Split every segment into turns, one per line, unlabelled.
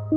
Sale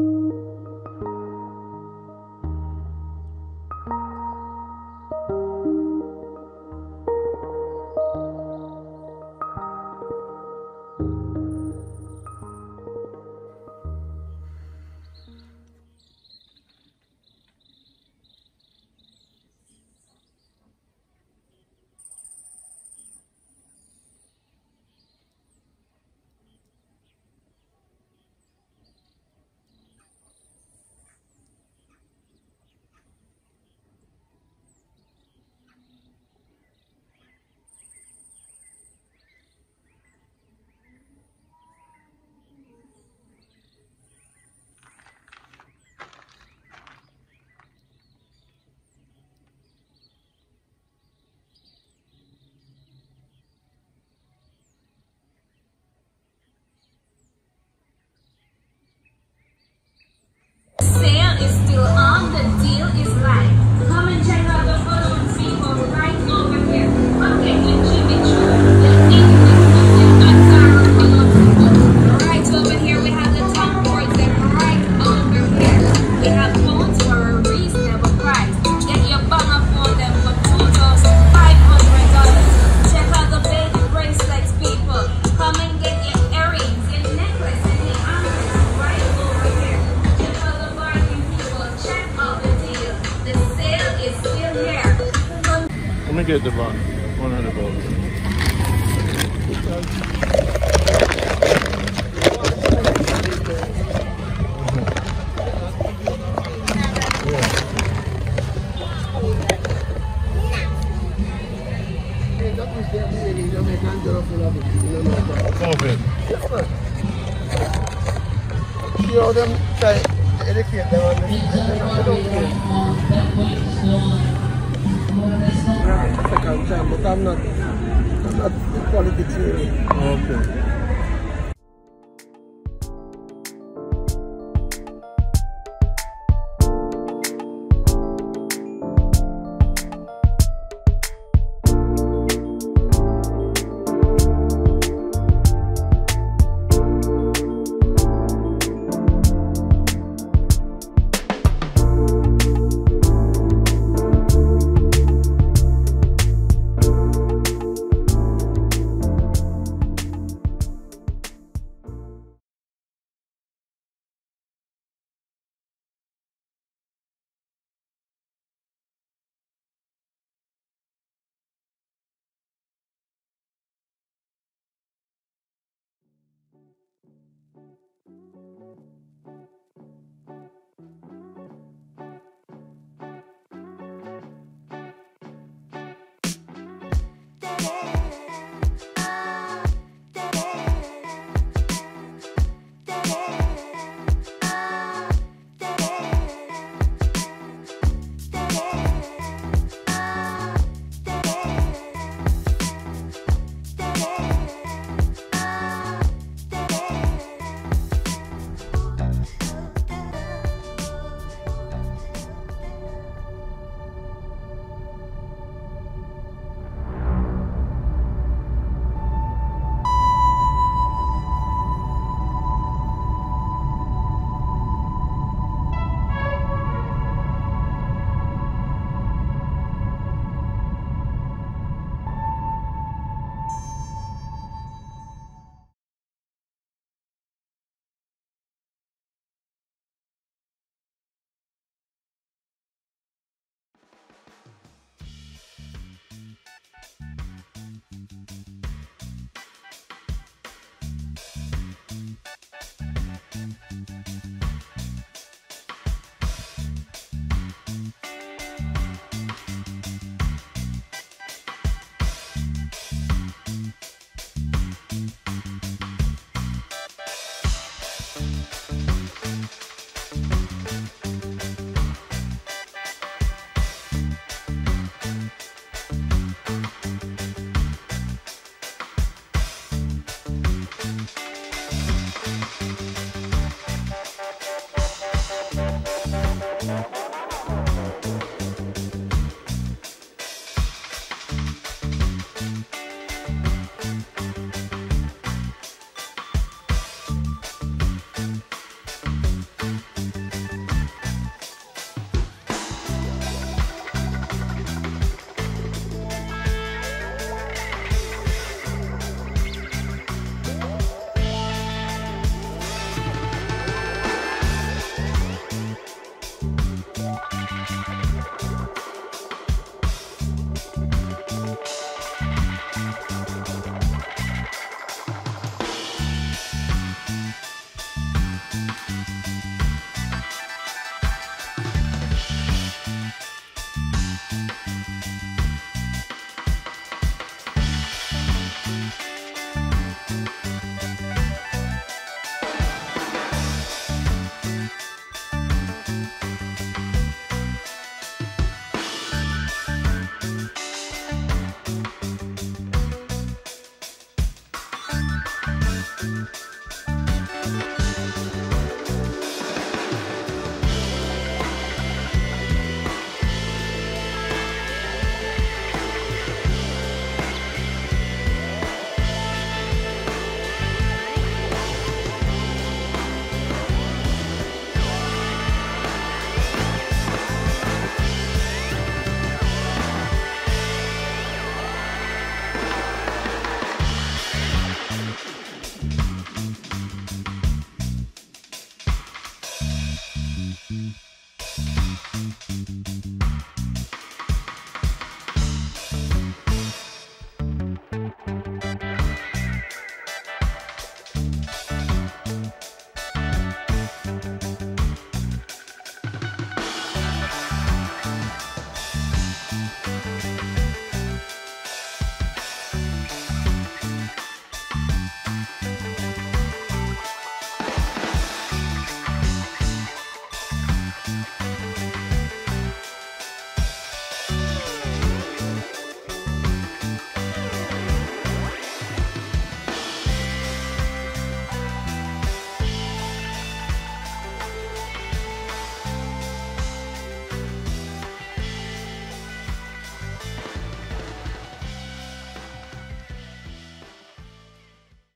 is still on, the deal is live. Come and check out the balloons people right over here. I'm getting Jimmy Choo, the English Atara balloon people. Right over here we have the top boards and right over here we have phones for a reasonable price. Get your banger for them for $2,500. Check out the baby bracelets people. Come and get your earrings, your necklace and your ankles right over here. Check out the deal. The sale is still here.
Let me get the van. $100. Okay.
You know them try to educate them on this. Second time, but I'm not in politics really.
Okay.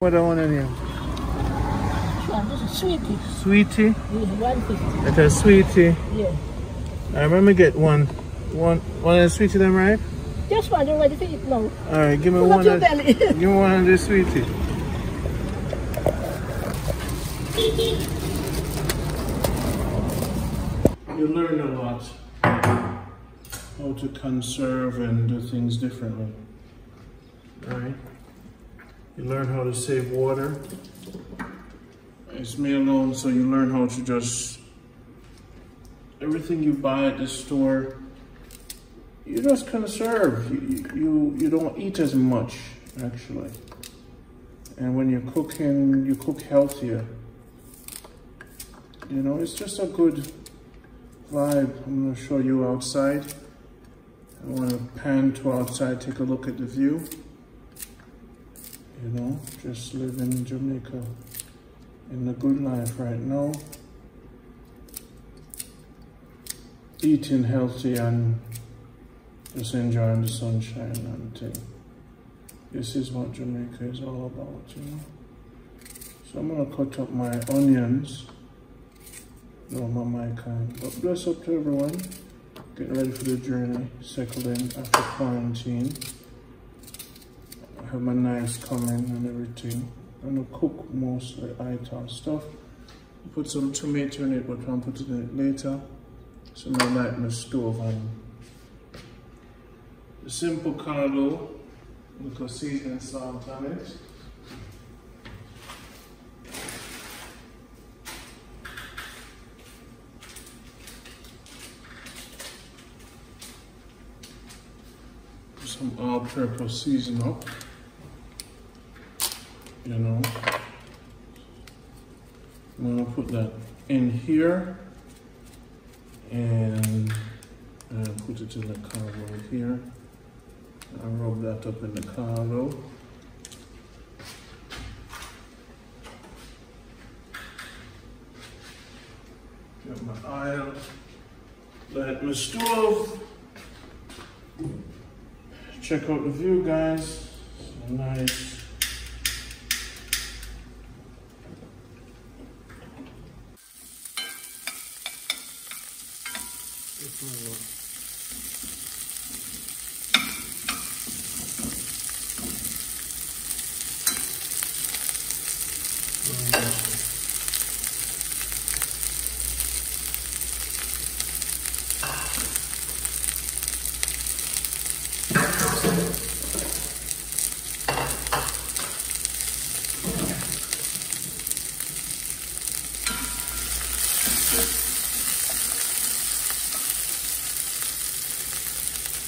What I want in here?
Sweetie.
Sweetie?
Yeah, 150.
It's a sweetie.
Yeah.
Alright, let me get one of the sweetie them, right?
Just one, you're ready to eat now.
Alright, give me
Pull
one
up your
of
belly.
give me one of the sweetie. You learn a lot how to conserve and do things differently. Right? You learn how to save water. It's me alone, so you learn how to just everything you buy at the store, you just conserve. You don't eat as much actually. And when you're cooking, you cook healthier. You know, it's just a good vibe. I'm gonna show you outside. I want to pan to outside, take a look at the view. You know, just living in Jamaica in the good life right now. Eating healthy and just enjoying the sunshine and thing. This is what Jamaica is all about, you know. So I'm gonna cut up my onions. No, my mic on. But bless up to everyone. Getting ready for the journey, settling after quarantine. I have my knives coming and everything. I'm gonna cook mostly item stuff. Put some tomato in it, but I'll put it in it later. So I light my stove on. The simple caldo, little seasoning salt on it. Some all-purpose season up, you know. I'm gonna put that in here and put it in the caldo here. I'll rub that up in the caldo. Get my oil, light my stove. Check out the view, guys. So nice.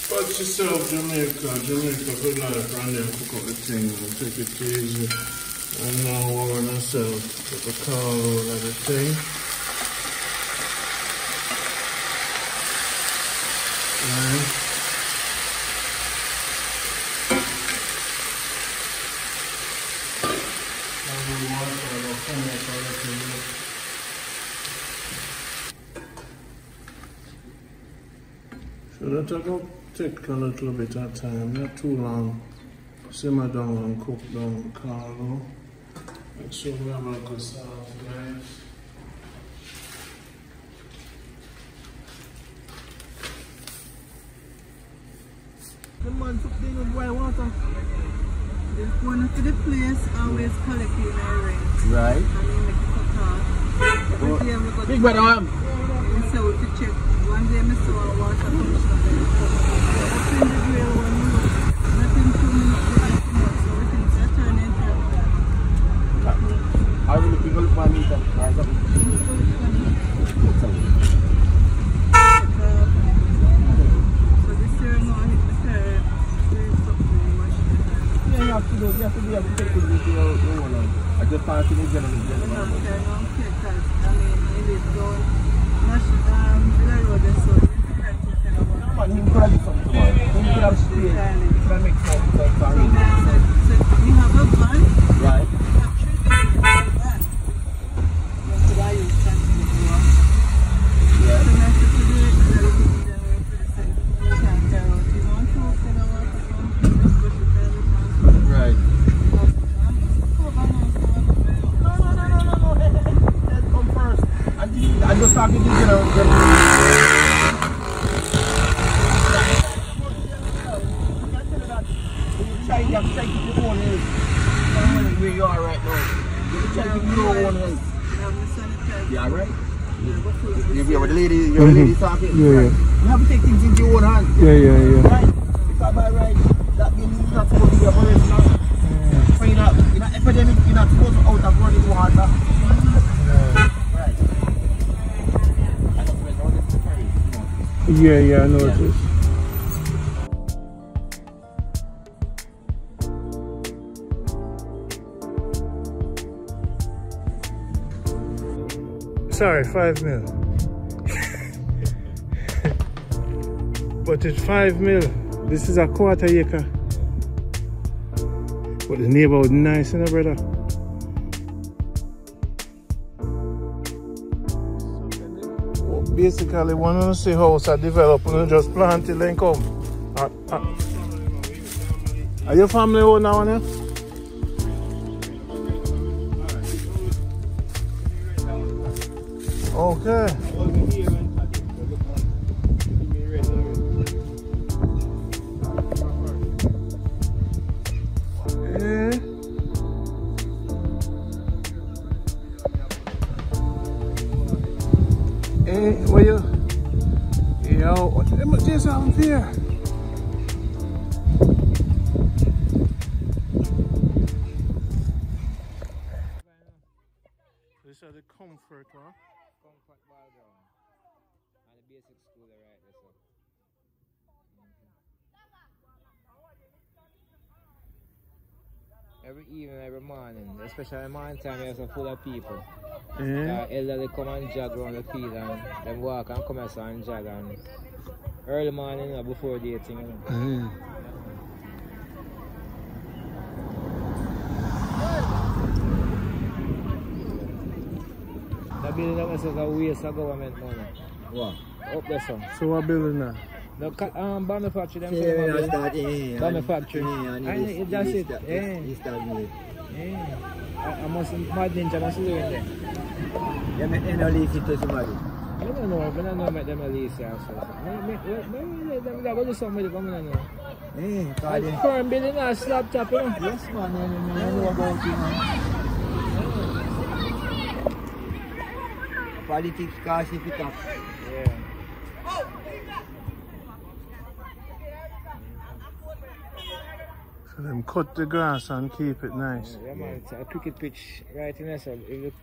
Watch yourself, Jamaica, good life, run there, cook up the thing, and take it easy. And now we're on ourselves, put the caldo and everything. Right. So that'll take a little bit of time, not too long. Simmer down and cook down the caldo. Make sure we have a good sauce, guys.
The man took the boil water.
They go to the place, always collecting our rent.
Right.
And we make it cut off. Every day we go to
Big brother,
we say we to check. One day I saw a water commissioner. That's in the grill one minute. Nothing 2 minutes, nothing much. So we think that turn into
I will pick up my meat and fry it up.
So this year now I hit the carrot.
Yeah, you have to be able to take it with your own. I just pass it in general.
We have to turn on because, I mean, it is going Villa Road is so
Man, he could have done something tomorrow. He could have stayed. He could have made something for
so we have a van.
Right.
We have 3 people in the van. What could I use transport to work?
Yeah.
So I said to do it and then we put it down for the same. We can't tell what you want to work in the water. Just push it every time.
Right.
I'm just over
talking to you know. Try to keep your own health. Where you are right now. You try to keep your own health. Yeah, right? You're with the lady, you're lady talking.
Yeah,
right? You have to take things into your own hands.
Yeah.
Right? Because by right, that means you're not supposed to be a person now. So you're not, in an epidemic, you're not supposed to out of running water. Right.
Yeah, I noticed. Sorry, 5 mil. But it's 5 mil. This is a quarter acre. But the neighborhood nice, you know, brother. Well, basically, when you see house are developed, you just plant till they come. Are your family own now, yeah? Okay. Where you? Yo, what is out here? These are the comfort, huh?
Comfort ball ground. And the basic school right there, so. Every evening, every morning, especially morning time, it's full of people. Elderly come and jog around the field and then walk and come outside and jog and early morning, you know, before dating. You know. The building that was a waste of government money. What? Up there, son.
So what building now?
The bomb factory, them bomb factory. And that's it. I must mad ninja must do in there.
You make them release it to somebody.
I don't know make them release it also. Maybe them go do something with it, I don't know. Firm building a slab top, you know?
Yes, man, I know about it, man. Politics cause if it up.
Yeah.
So them cut the grass and keep it nice.
Yeah, man, it's a cricket pitch right in there, so it looks...